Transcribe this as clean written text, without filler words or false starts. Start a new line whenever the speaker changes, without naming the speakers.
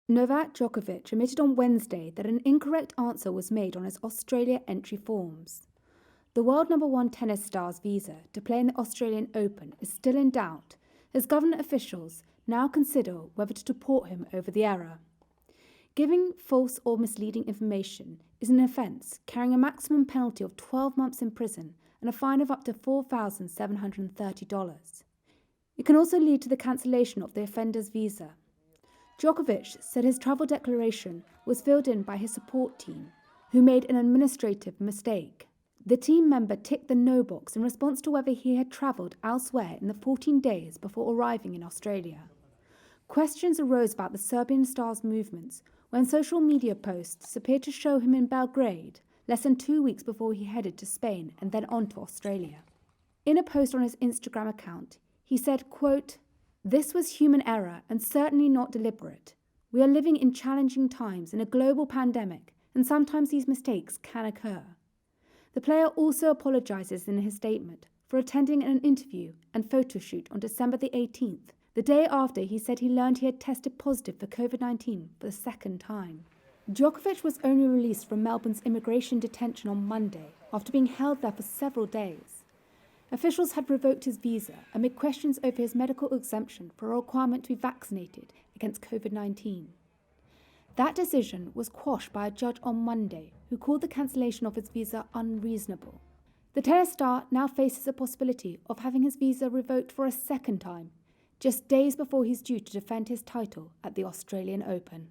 Novak Djokovic admitted on Wednesday that an incorrect answer was made on his Australia entry forms. The world number one tennis star's visa to play in the Australian Open is still in doubt, as government officials now consider whether to deport him over the error. Giving false or misleading information is an offence carrying a maximum penalty of 12 months in prison and a fine of up to $4,730. It can also lead to the cancellation of the offender's visa. Djokovic said his travel declaration was filled in by his support team, who made an administrative mistake. The team member ticked the no box in response to whether he had travelled elsewhere in the 14 days before arriving in Australia. Questions arose about the Serbian star's movements when social media posts appeared to show him in Belgrade less than 2 weeks before he headed to Spain and then on to Australia. In a post on his Instagram account, he said, quote, "This was human error and certainly not deliberate. We are living in challenging times in a global pandemic, and sometimes these mistakes can occur." The player also apologises in his statement for attending an interview and photo shoot on December the 18th, the day after he said he learned he had tested positive for COVID-19 for the second time. Djokovic was only released from Melbourne's immigration detention on Monday after being held there for several days. Officials had revoked his visa amid questions over his medical exemption for a requirement to be vaccinated against COVID-19. That decision was quashed by a judge on Monday, who called the cancellation of his visa unreasonable. The tennis star now faces a possibility of having his visa revoked for a second time, just days before he's due to defend his title at the Australian Open.